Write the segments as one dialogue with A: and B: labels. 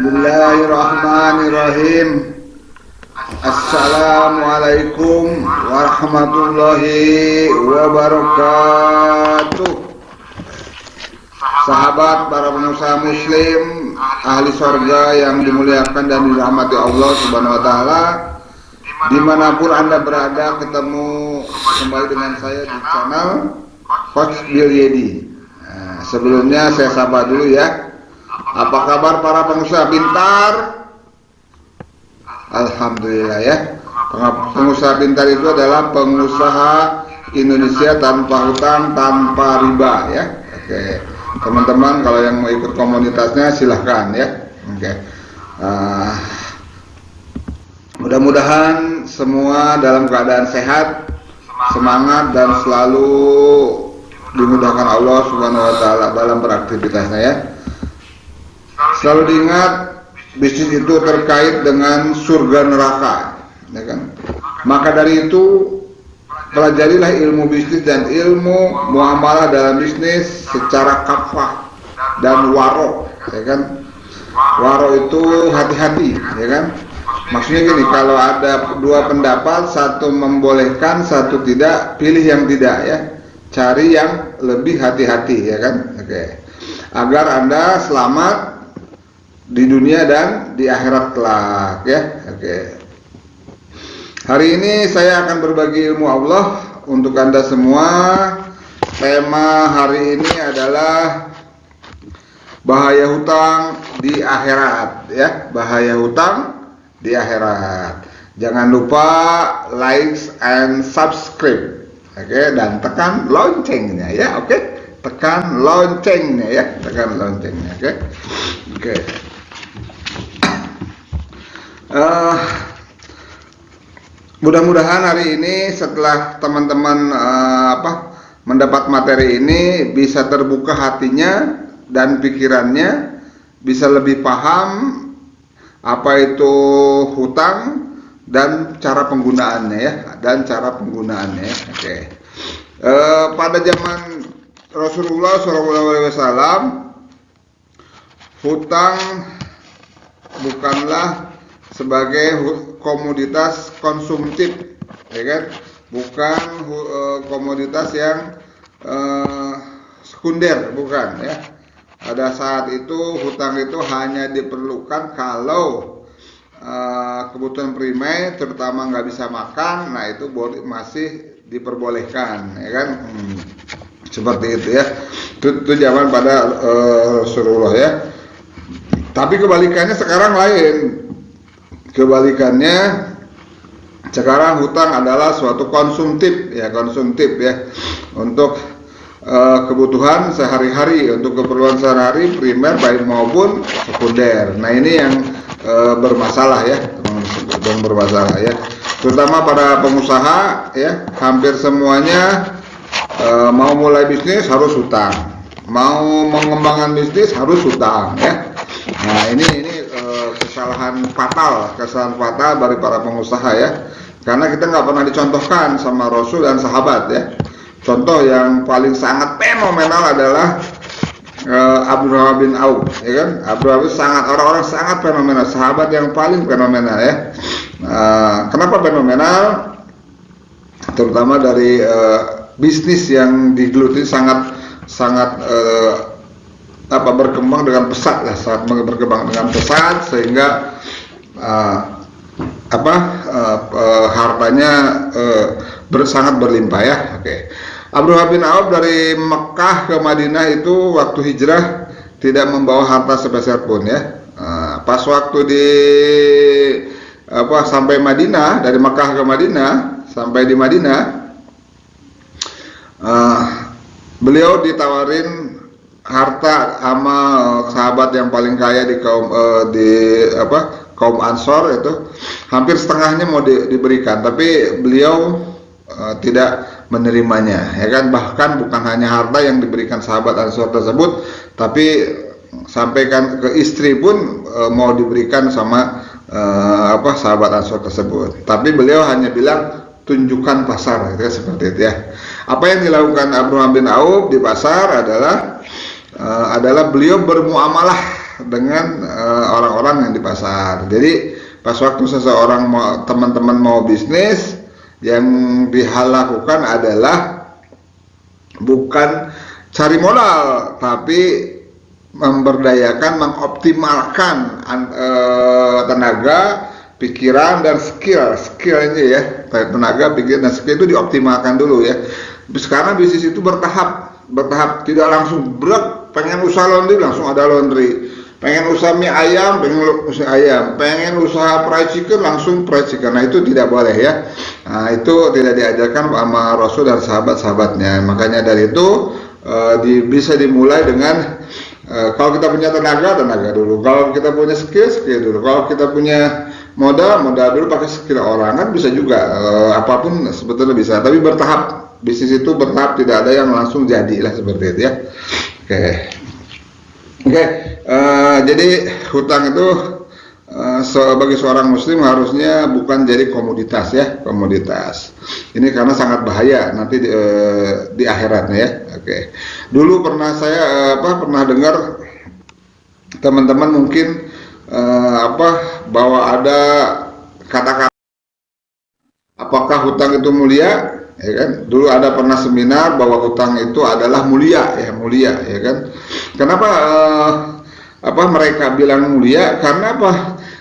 A: Bismillahirrahmanirrahim. Assalamualaikum warahmatullahi wabarakatuh. Sahabat para pengusaha muslim, ahli surga yang dimuliakan dan dirahmati Allah Subhanahu wa taala, dimanapun Anda berada, ketemu kembali dengan saya di channel Coach Bill Yedi. Sebelumnya saya sapa dulu ya. Apa kabar para pengusaha pintar? Alhamdulillah ya. Pengusaha pintar itu adalah pengusaha Indonesia tanpa hutang, tanpa riba ya. Oke. Teman-teman kalau yang mau ikut komunitasnya silahkan ya. Oke. Mudah-mudahan semua dalam keadaan sehat, semangat dan selalu dimudahkan Allah Subhanahu wa taala dalam beraktivitasnya ya. Selalu diingat, bisnis itu terkait dengan surga neraka, ya kan? Maka dari itu pelajarilah ilmu bisnis dan ilmu muamalah dalam bisnis secara kafah dan waro, ya kan? Waro itu hati-hati, ya kan? Maksudnya gini, kalau ada dua pendapat, satu membolehkan, satu tidak, pilih yang tidak ya. Cari yang lebih hati-hati, ya kan? Oke. Agar Anda selamat di dunia dan di akhirat kelak ya. Oke. Hari ini saya akan berbagi ilmu Allah untuk Anda semua. Tema hari ini adalah bahaya hutang di akhirat ya. Bahaya hutang di akhirat. Jangan lupa like and subscribe. Oke, dan tekan loncengnya ya. Oke. Tekan loncengnya ya. Tekan loncengnya. Oke. Oke. Mudah-mudahan hari ini setelah teman-teman mendapat materi ini bisa terbuka hatinya dan pikirannya, bisa lebih paham apa itu hutang dan cara penggunaannya ya, Oke. Pada zaman Rasulullah SAW, hutang bukanlah sebagai komoditas konsumtif, ya kan? Bukan komoditas yang sekunder, bukan ya. Pada saat itu hutang itu hanya diperlukan kalau kebutuhan primer, terutama nggak bisa makan, nah itu masih diperbolehkan, ya kan? Seperti itu ya. Itu zaman pada Rasulullah ya. Tapi kebalikannya sekarang lain. Kebalikannya sekarang hutang adalah suatu konsumtif ya, untuk kebutuhan sehari-hari, untuk keperluan sehari-hari primer baik maupun sekunder. Nah ini yang bermasalah ya, terutama pada pengusaha ya. Hampir semuanya mau mulai bisnis harus hutang, mau mengembangkan bisnis harus hutang ya. Nah ini kesalahan fatal dari para pengusaha ya, karena kita nggak pernah dicontohkan sama Rasul dan sahabat ya. Contoh yang paling sangat fenomenal adalah Abdurrahman bin Auf, ya kan? Abdurrahman orang-orang sangat fenomenal, sahabat yang paling fenomenal ya. Kenapa fenomenal? Terutama dari bisnis yang digeluti sangat berkembang dengan pesat lah, sehingga hartanya sangat berlimpah ya. Oke. Abdurrahman bin Auf dari Mekah ke Madinah itu waktu hijrah tidak membawa harta sepeser pun ya. Pas waktu sampai Madinah, dari Mekah ke Madinah, sampai di Madinah, beliau ditawarin harta sama sahabat yang paling kaya di kaum Ansor, itu hampir setengahnya mau diberikan, tapi beliau tidak menerimanya, ya kan? Bahkan bukan hanya harta yang diberikan sahabat Ansor tersebut, tapi sampaikan ke istri pun mau diberikan sama sahabat Ansor tersebut. Tapi beliau hanya bilang tunjukkan pasar, gitu, seperti itu ya. Apa yang dilakukan Abdurrahman bin Auf di pasar adalah beliau bermuamalah dengan orang-orang yang di pasar. Jadi pas waktu seseorang teman-teman mau bisnis, yang dilakukan adalah bukan cari modal, tapi memberdayakan, mengoptimalkan tenaga, pikiran dan skillnya ya, tenaga, pikiran dan skill itu dioptimalkan dulu ya. Sekarang bisnis itu bertahap, tidak langsung berat. Pengen usaha laundry langsung ada laundry, pengen usaha mie ayam pengen usaha ayam, pengen usaha fried chicken langsung fried chicken. Nah itu tidak boleh ya. Nah itu tidak diajarkan sama Rasul dan sahabat-sahabatnya. Makanya dari itu bisa dimulai dengan kalau kita punya tenaga dulu, kalau kita punya skill dulu, kalau kita punya modal dulu, pakai skill orang kan bisa juga. Apapun sebetulnya bisa, tapi bertahap. Bisnis itu bertahap, tidak ada yang langsung jadi lah, seperti itu ya. Oke. Jadi hutang itu sebagai seorang muslim harusnya bukan jadi komoditas ya, komoditas. Ini karena sangat bahaya nanti di akhiratnya ya. Oke. Dulu pernah saya pernah dengar teman-teman mungkin bahwa ada kata-kata apakah hutang itu mulia, ya kan? Dulu ada pernah seminar bahwa hutang itu adalah mulia ya kan? Kenapa mereka bilang mulia? Karena apa?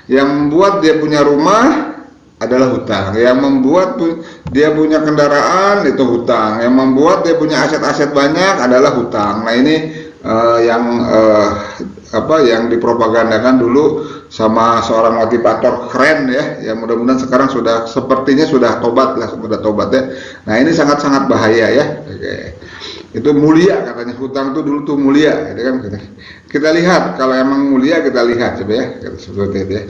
A: Yang membuat dia punya rumah adalah hutang, yang membuat dia punya kendaraan itu hutang, yang membuat dia punya aset-aset banyak adalah hutang. Nah ini yang dipropagandakan dulu sama seorang motivator keren ya, yang mudah-mudahan sekarang sepertinya sudah tobat ya. Nah ini sangat-sangat bahaya ya. Oke. Itu mulia katanya, hutang itu dulu tuh mulia gitu kan. Kita lihat kalau emang mulia, kita lihat coba ya, seperti itu ya.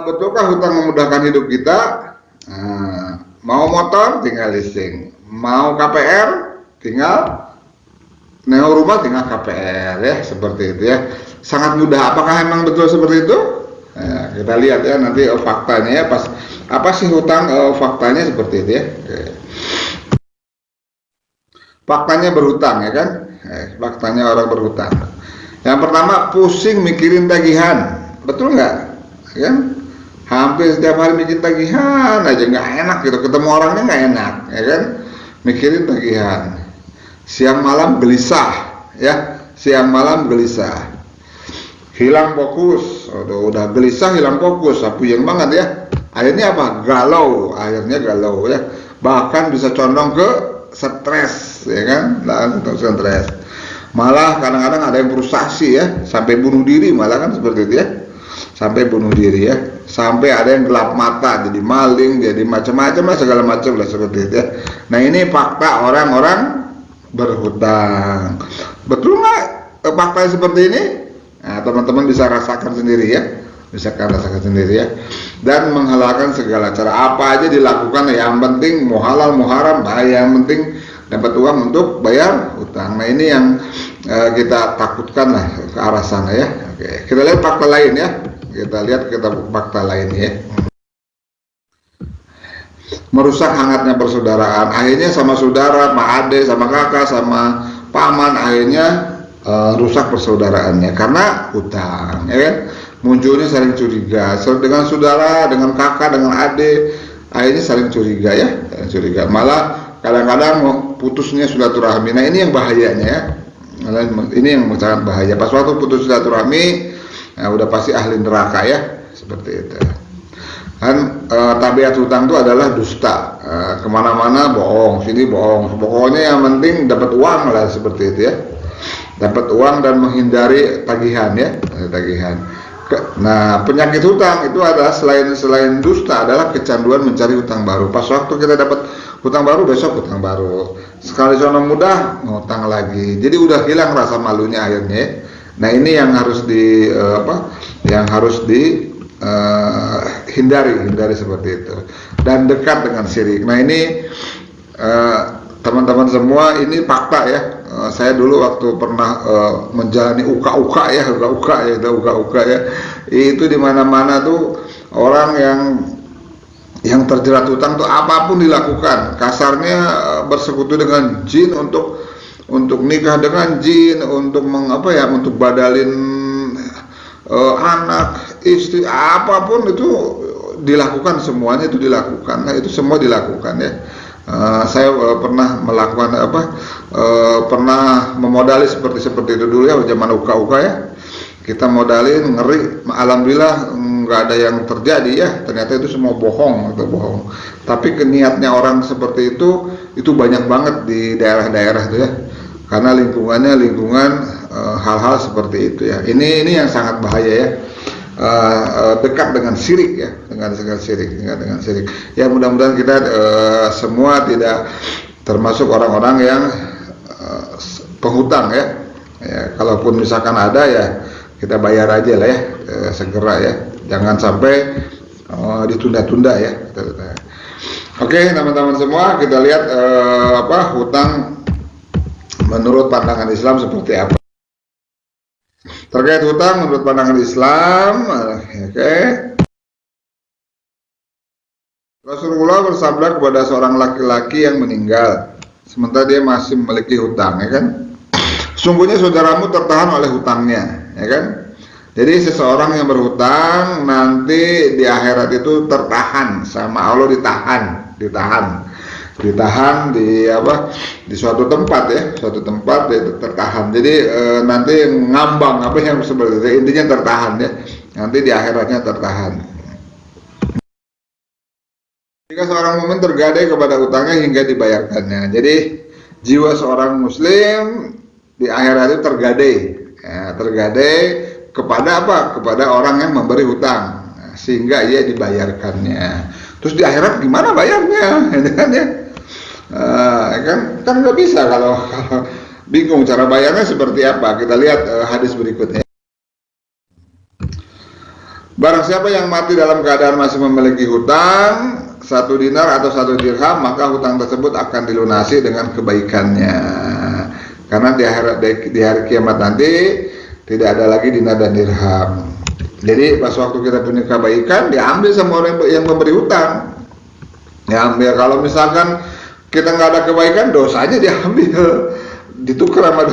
A: Betulkah hutang memudahkan hidup kita? Mau motor tinggal leasing, mau KPR tinggal neo rumah tinggal KPR ya, seperti itu ya. Sangat mudah. Apakah emang betul seperti itu? Kita lihat ya nanti faktanya ya, pas apa sih hutang, faktanya seperti itu ya. Faktanya berhutang ya kan. Faktanya orang berhutang. Yang pertama, pusing mikirin tagihan. Betul nggak? Ya? Hampir setiap hari bikin tagihan aja, nggak enak gitu, ketemu orangnya nggak enak ya kan, mikirin tagihan. Siang malam gelisah ya, siang malam gelisah, hilang fokus. Udah gelisah, hilang fokus, puyeng banget ya. Akhirnya apa? Galau, ya. Bahkan bisa condong ke stres ya kan, langsung stres. Malah kadang-kadang ada yang frustasi ya, sampai bunuh diri malah kan, seperti itu ya. Sampai bunuh diri ya, sampai ada yang gelap mata, jadi maling, jadi macam-macam lah, segala macam lah, seperti itu ya. Nah ini fakta orang-orang berhutang. Betul nggak faktanya seperti ini? Nah, teman-teman bisa rasakan sendiri ya, ya, dan menghalalkan segala cara, apa aja dilakukan, yang penting mau halal mau haram, yang penting dapat uang untuk bayar hutang. Nah ini yang kita takutkan lah ke arah sana ya. Oke, kita lihat fakta lain ya. Kita fakta lain ya. Merusak hangatnya persaudaraan. Akhirnya sama saudara, sama ade, sama kakak, sama paman, akhirnya rusak persaudaraannya karena hutang, ya kan? Munculnya saling curiga, dengan saudara, dengan kakak, dengan ade, akhirnya saling curiga ya, Malah kadang-kadang putusnya silaturahmi. Nah ini yang bahayanya ya. Ini yang sangat bahaya. Pas waktu putus silaturahmi, nah, udah pasti ahli neraka ya, seperti itu. Kan tabiat hutang itu adalah dusta, kemana-mana bohong, sini bohong. Pokoknya yang penting dapat uang lah, seperti itu ya. Dapat uang dan menghindari tagihan ya, tagihan. Nah penyakit hutang itu adalah selain dusta adalah kecanduan mencari hutang baru. Pas waktu kita dapat hutang baru, besok hutang baru. Sekali zona mudah, ngutang lagi. Jadi udah hilang rasa malunya akhirnya. Nah ini yang harus hindari seperti itu. Dan dekat dengan syirik. Nah ini teman-teman semua, ini fakta ya. Saya dulu waktu pernah menjalani uka-uka ya, itu di mana-mana tuh orang yang terjerat hutang tuh apapun dilakukan. Kasarnya bersekutu dengan jin untuk untuk nikah dengan jin, untuk untuk badalin anak, istri, apapun itu dilakukan, semuanya itu dilakukan. Nah, itu semua dilakukan ya. Saya pernah melakukan pernah memodali seperti itu dulu ya, zaman uka-uka ya. Kita modalin, ngeri, alhamdulillah nggak ada yang terjadi ya. Ternyata itu semua bohong atau bohong. Tapi niatnya orang seperti itu banyak banget di daerah-daerah itu ya. Karena lingkungannya lingkungan hal-hal seperti itu ya. Ini yang sangat bahaya ya. Dekat dengan syirik ya, dengan syirik. Ya, mudah-mudahan kita semua tidak termasuk orang-orang yang penghutang ya. Ya, kalaupun misalkan ada ya kita bayar aja lah ya, segera ya. Jangan sampai ditunda-tunda ya. Oke, teman-teman semua, kita lihat hutang menurut pandangan Islam seperti apa. Terkait hutang menurut pandangan Islam, oke. Rasulullah bersabda kepada seorang laki-laki yang meninggal sementara dia masih memiliki hutang, ya kan? Sungguhnya saudaramu tertahan oleh hutangnya, ya kan? Jadi seseorang yang berhutang nanti di akhirat itu tertahan sama Allah, ditahan di suatu tempat ya, dia tertahan. Jadi nanti ngambang yang seperti itu, intinya tertahan ya, nanti di akhiratnya tertahan. Jika seorang mukmin tergadai kepada hutangnya hingga dibayarkannya, jadi jiwa seorang muslim di akhirat itu tergadai kepada kepada orang yang memberi hutang, sehingga ia dibayarkannya. Terus di akhirat gimana bayarnya, kan ya? Kan nggak bisa kalau bingung cara bayarnya seperti apa. Kita lihat hadis berikutnya. Barang siapa yang mati dalam keadaan masih memiliki hutang 1 dinar atau 1 dirham, maka hutang tersebut akan dilunasi dengan kebaikannya. Karena di hari kiamat nanti tidak ada lagi dinar dan dirham. Jadi pas waktu kita punya kebaikan, diambil sama orang yang memberi hutang. Diambil. Kalau misalkan kita nggak ada kebaikan, dosanya diambil, ditukar sama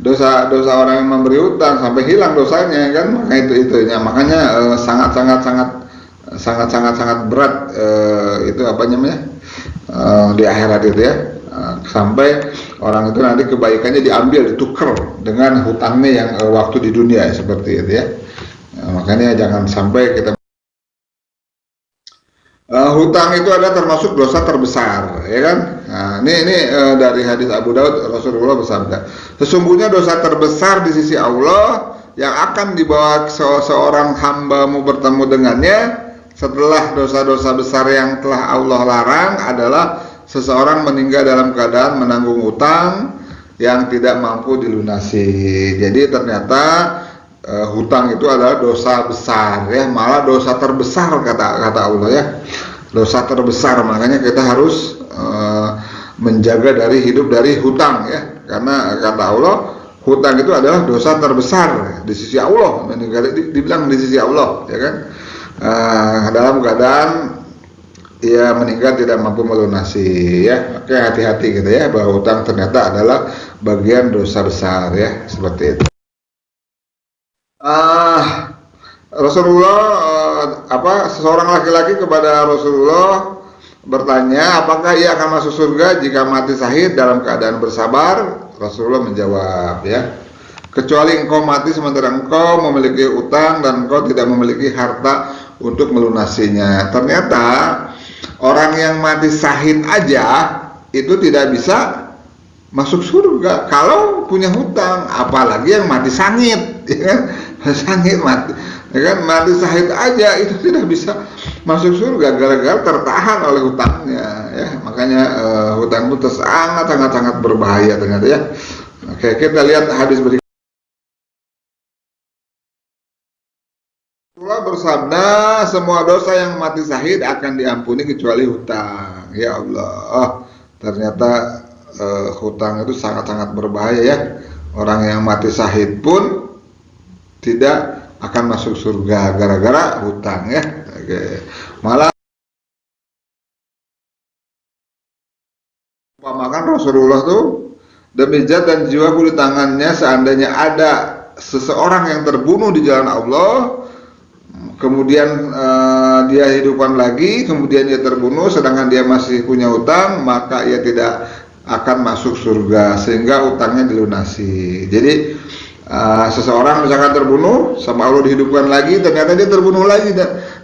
A: dosa orang yang memberi hutang sampai hilang dosanya kan. Maka makanya sangat berat di akhirat itu ya, sampai orang itu nanti kebaikannya diambil, ditukar dengan hutangnya yang waktu di dunia seperti itu ya. Makanya jangan sampai kita hutang itu ada termasuk dosa terbesar, ya kan? Nah, ini dari hadis Abu Daud, Rasulullah bersabda, sesungguhnya dosa terbesar di sisi Allah yang akan dibawa seorang hambamu bertemu dengannya setelah dosa-dosa besar yang telah Allah larang adalah seseorang meninggal dalam keadaan menanggung hutang yang tidak mampu dilunasi. Jadi ternyata hutang itu adalah dosa besar ya, malah dosa terbesar kata Allah ya, dosa terbesar. Makanya kita harus menjaga hidup dari hutang ya, karena kata Allah hutang itu adalah dosa terbesar di sisi Allah. Dibilang di sisi Allah ya kan, dalam keadaan ia meninggal tidak mampu melunasi ya. Oke, hati-hati gitu ya, bahwa hutang ternyata adalah bagian dosa besar ya, seperti itu. Rasulullah seseorang laki-laki kepada Rasulullah bertanya, apakah ia akan masuk surga jika mati syahid dalam keadaan bersabar? Rasulullah menjawab ya, kecuali engkau mati sementara engkau memiliki utang dan engkau tidak memiliki harta untuk melunasinya. Ternyata orang yang mati syahid aja itu tidak bisa masuk surga kalau punya hutang, apalagi yang mati sangit ya kan, sangit mati ya kan, mati syahid aja itu tidak bisa masuk surga gara-gara tertahan oleh hutangnya ya. Makanya hutang itu sangat berbahaya ternyata ya. Oke, kita lihat hadis berikut. Allah bersabda, semua dosa yang mati syahid akan diampuni kecuali hutang. Ya Allah, ternyata hutang itu sangat berbahaya ya. Orang yang mati syahid pun tidak akan masuk surga gara-gara hutang ya. Oke. Malah umpamakan Rasulullah tuh demi zat dan jiwaku di tangannya, seandainya ada seseorang yang terbunuh di jalan Allah, kemudian dia hidupkan lagi, kemudian dia terbunuh sedangkan dia masih punya utang, maka ia tidak akan masuk surga sehingga utangnya dilunasi. Jadi seseorang misalkan terbunuh sama Allah dihidupkan lagi, ternyata dia terbunuh lagi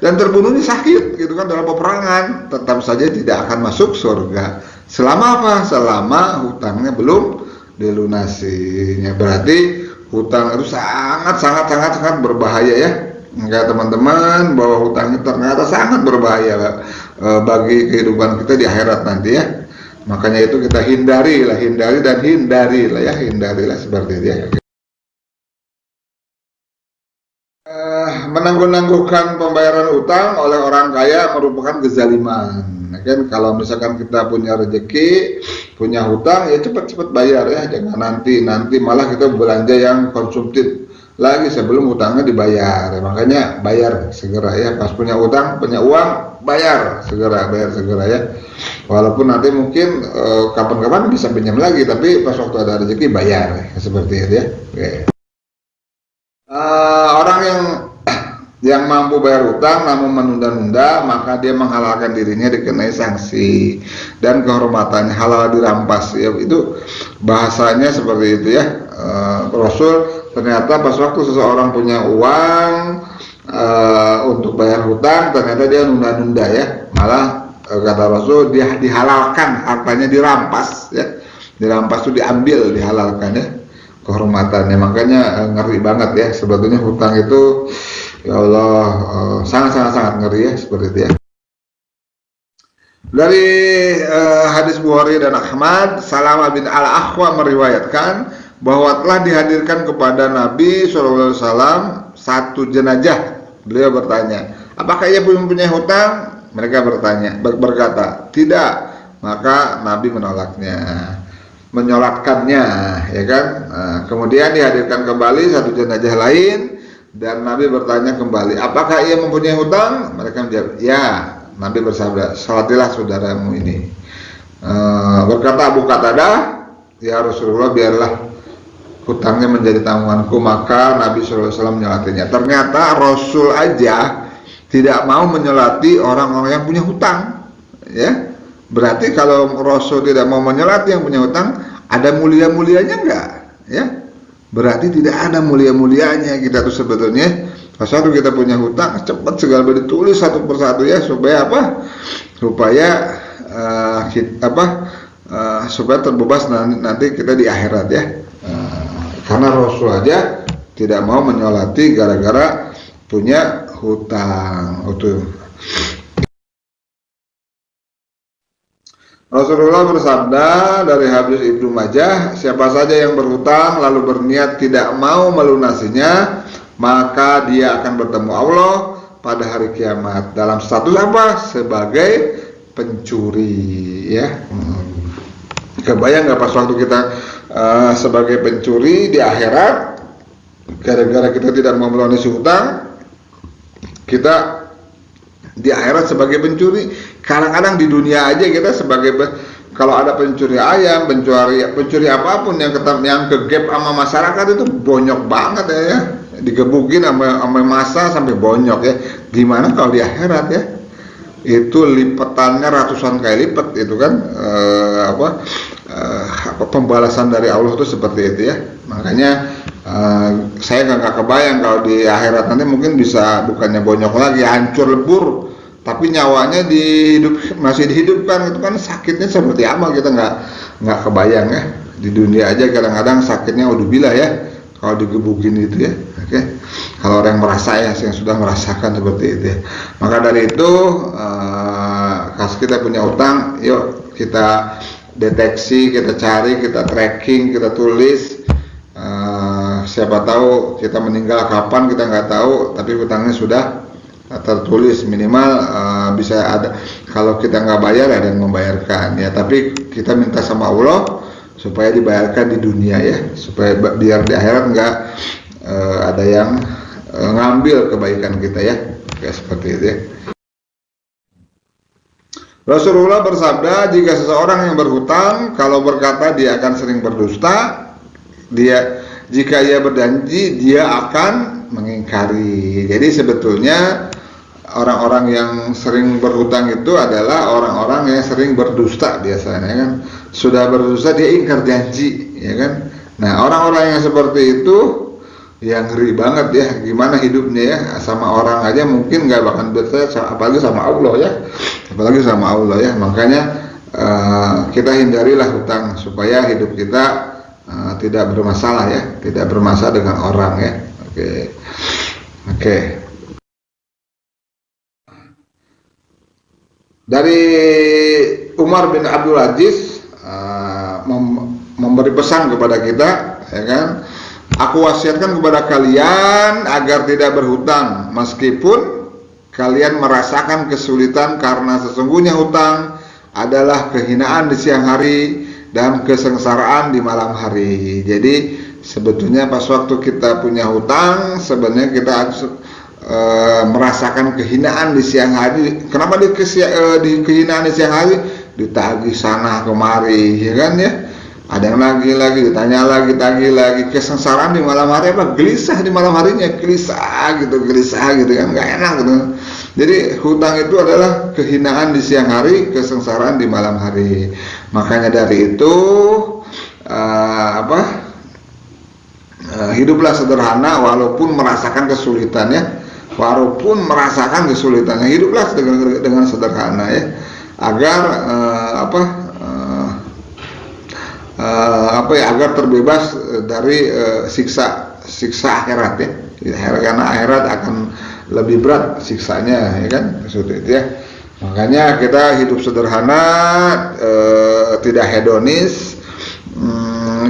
A: dan terbunuhnya sakit gitu kan dalam peperangan, tetap saja tidak akan masuk surga. Selama apa? Selama hutangnya belum dilunasinya. Berarti hutang itu sangat berbahaya ya. Enggak teman-teman, bahwa hutang itu ternyata sangat berbahaya bagi kehidupan kita di akhirat nanti ya. Makanya itu kita hindarilah seperti itu ya. Menangguh-nangguhkan pembayaran utang oleh orang kaya merupakan kezaliman. Kan kalau misalkan kita punya rezeki, punya hutang, ya cepat-cepat bayar ya, jangan nanti malah kita belanja yang konsumtif lagi sebelum hutangnya dibayar. Makanya bayar segera ya, pas punya utang, punya uang, bayar segera ya. Walaupun nanti mungkin kapan-kapan bisa pinjam lagi, tapi pas waktu ada rezeki bayar ya, seperti itu ya. Orang yang mampu bayar hutang namun menunda-nunda, maka dia menghalalkan dirinya dikenai sanksi dan kehormatannya halal dirampas ya. Itu bahasanya seperti itu ya. Rasul ternyata pas waktu seseorang punya uang untuk bayar hutang, ternyata dia nunda-nunda ya, malah kata Rasul dia dihalalkan, hartanya dirampas ya. Dirampas itu diambil, dihalalkan ya, kehormatannya. Makanya ngeri banget ya sebetulnya hutang itu. Ya Allah, sangat ngeri ya seperti itu ya. Dari hadis Bukhari dan Ahmad, Salamah bin Al-Akhwa meriwayatkan bahwa telah dihadirkan kepada Nabi SAW satu jenazah. Beliau bertanya, apakah ia mempunyai hutang? Mereka berkata, tidak. Maka Nabi menyolatkannya, ya kan? Kemudian dihadirkan kembali satu jenazah lain. Dan Nabi bertanya kembali, apakah ia mempunyai hutang? Mereka menjawab, ya. Nabi bersabda, salatilah saudaramu ini. Berkata Abu Qatadah, ya Rasulullah, biarlah hutangnya menjadi tanggunganku. Maka Nabi SAW menyolatinya. Ternyata Rasul aja tidak mau menyolati orang-orang yang punya hutang. Ya, berarti kalau Rasul tidak mau menyolati yang punya hutang, ada mulia-mulianya enggak? Ya. Berarti tidak ada mulia-mulianya kita tuh sebetulnya. Pas waktu kita punya hutang, cepat segala ditulis satu persatu ya, supaya apa? Supaya supaya terbebas nanti kita di akhirat ya. Karena Rasul aja tidak mau menyolati gara-gara punya hutang. Rasulullah bersabda dari hadis Ibnu Majah, siapa saja yang berhutang lalu berniat tidak mau melunasinya, maka dia akan bertemu Allah pada hari kiamat dalam status apa? Sebagai pencuri ya. Kebayang nggak pas waktu kita sebagai pencuri di akhirat, gara-gara kita tidak mau melunasi hutang, kita di akhirat sebagai pencuri. Kadang-kadang di dunia aja kita sebagai kalau ada pencuri ayam, pencuri apapun yang kegep sama masyarakat itu bonyok banget ya, digebukin sama massa sampai bonyok ya. Gimana kalau di akhirat ya? Itu lipatannya ratusan kali lipat itu kan pembalasan dari Allah itu seperti itu ya. Makanya saya nggak kebayang kalau di akhirat nanti mungkin bisa bukannya bonyok lagi, hancur lebur, tapi nyawanya masih dihidupkan. Itu kan sakitnya seperti apa, kita nggak kebayang ya. Di dunia aja kadang-kadang sakitnya udzubillah ya kalau digebukin itu ya. Oke. Kalau orang yang yang sudah merasakan seperti itu ya. Maka dari itu kalau kita punya utang, yuk kita deteksi, kita cari, kita tracking, kita tulis. Siapa tahu kita meninggal kapan kita nggak tahu, tapi hutangnya sudah tertulis, minimal bisa ada. Kalau kita nggak bayar, ada yang membayarkan ya. Tapi kita minta sama Allah supaya dibayarkan di dunia ya, supaya biar di akhirat nggak ada yang ngambil kebaikan kita ya. Kayak seperti itu ya. Rasulullah bersabda, jika seseorang yang berhutang kalau berkata dia akan sering berdusta, jika ia berjanji dia akan mengingkari. Jadi sebetulnya orang-orang yang sering berhutang itu adalah orang-orang yang sering berdusta biasanya kan. Sudah berdusta dia ingkar janji, ya kan. Nah, orang-orang yang seperti itu yang ngeri banget ya, gimana hidupnya ya, sama orang aja mungkin nggak bakal percaya, apalagi sama Allah ya, apalagi sama Allah ya. Makanya kita hindarilah hutang supaya hidup kita tidak bermasalah ya, tidak bermasalah dengan orang ya. Oke. Dari Umar bin Abdul Aziz memberi pesan kepada kita, ya kan? Aku wasiatkan kepada kalian agar tidak berhutang meskipun kalian merasakan kesulitan, karena sesungguhnya hutang adalah kehinaan di siang hari dan kesengsaraan di malam hari. Jadi sebetulnya pas waktu kita punya hutang, sebenarnya kita harus merasakan kehinaan di siang hari. Kenapa di kehinaan di siang hari? Ditagih sana kemari, ya kan ya? Ada yang lagi ditanya lagi, tagih lagi. Kesengsaraan di malam hari apa? Gelisah di malam harinya, gelisah gitu kan, nggak enak gitu. Jadi hutang itu adalah kehinaan di siang hari, kesengsaraan di malam hari. Makanya dari itu hiduplah sederhana walaupun merasakan kesulitannya, hiduplah dengan sederhana ya, agar agar terbebas dari siksa akhirat ya. Karena akhirat akan lebih berat siksanya, ya kan, seperti itu ya. Makanya kita hidup sederhana, tidak hedonis,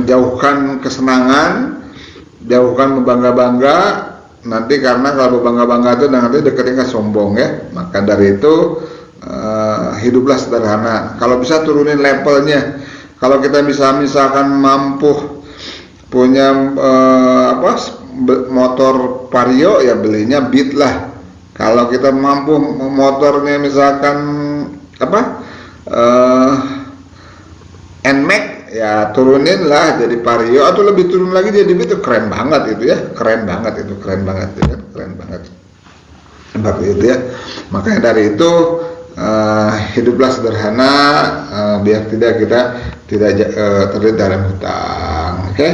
A: jauhkan kesenangan, jauhkan membangga-bangga. Nanti karena kalau berbangga-bangga itu nanti dekatnya sombong ya. Maka dari itu hiduplah sederhana. Kalau bisa turunin levelnya. Kalau kita bisa misalkan mampu punya motor Vario, ya belinya Beat lah. Kalau kita mampu motornya misalkan NMAX, ya turunin lah jadi Vario, atau lebih turun lagi jadi Beat. Itu keren banget itu ya, keren banget seperti itu ya. Makanya dari itu hiduplah sederhana, biar kita tidak terlilit dalam hutang. Oke?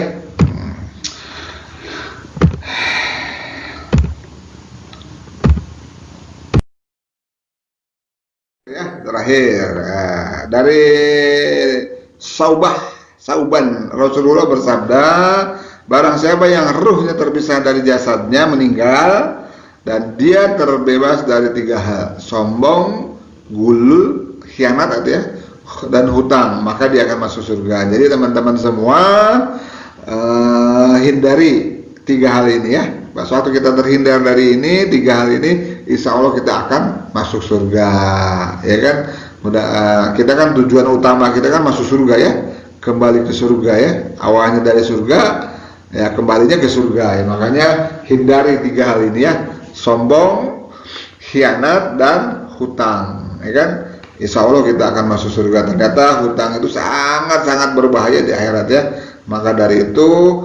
A: Ya, terakhir dari Sauban, Rasulullah bersabda, barang siapa yang ruhnya terpisah dari jasadnya meninggal dan dia terbebas dari 3 hal, sombong, gulul, khianat dan hutang, maka dia akan masuk surga. Jadi teman-teman semua hindari 3 hal ini ya. Pas waktu kita terhindar dari ini 3 hal ini, insya Allah kita akan masuk surga, ya kan. Kita kan tujuan utama kita kan masuk surga ya, kembali ke surga ya. Awalnya dari surga, ya kembalinya ke surga ya. Makanya hindari 3 hal ini ya, sombong, khianat, dan hutang, ya kan. Insya Allah kita akan masuk surga. Ternyata hutang itu sangat-sangat berbahaya di akhirat ya. Maka dari itu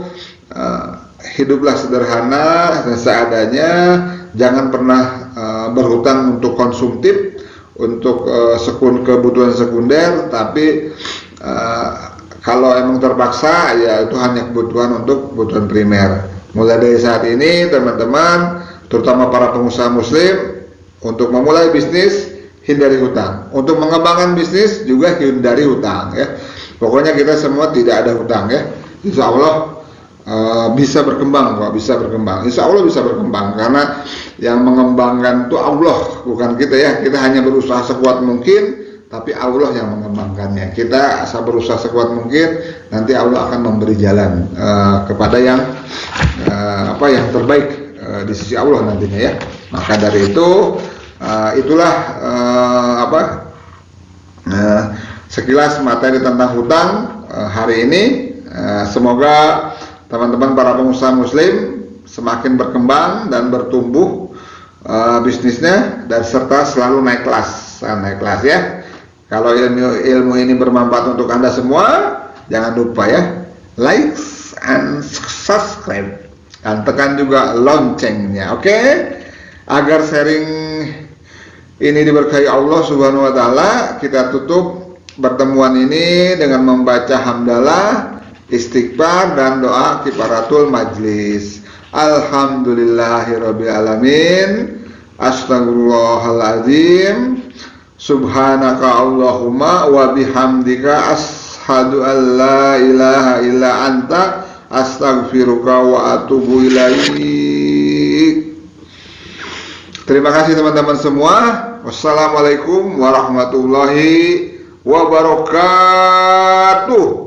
A: hiduplah sederhana seadanya, jangan pernah berhutang untuk konsumtif, untuk kebutuhan sekunder, tapi kalau emang terpaksa ya itu hanya kebutuhan untuk kebutuhan primer. Mulai dari saat ini teman-teman, terutama para pengusaha muslim, untuk memulai bisnis hindari hutang, untuk mengembangkan bisnis juga hindari hutang ya. Pokoknya kita semua tidak ada hutang ya. Insya Allah bisa berkembang kok, Insya Allah bisa berkembang, karena yang mengembangkan itu Allah, bukan kita ya. Kita hanya berusaha sekuat mungkin, tapi Allah yang mengembangkannya. Kita asal berusaha sekuat mungkin, nanti Allah akan memberi jalan kepada yang terbaik di sisi Allah nantinya ya. Maka dari itu itulah sekilas materi tentang hutang hari ini. Semoga teman-teman para pengusaha muslim semakin berkembang dan bertumbuh bisnisnya, dan serta selalu naik kelas ya. Kalau ilmu ini bermanfaat untuk Anda semua, jangan lupa ya, like and subscribe, dan tekan juga loncengnya, oke? Agar sharing ini diberkahi Allah Subhanahu wa taala, kita tutup pertemuan ini dengan membaca hamdalah, istighfar, dan doa kifaratul majlis. Alhamdulillahirabbil alamin. Astagfirullahaladzim. Subhanaka Allahumma wa bihamdika asyhadu an la ilaha illa anta astaghfiruka wa atubu ilaik. Terima kasih teman-teman semua. Wassalamualaikum warahmatullahi wabarakatuh.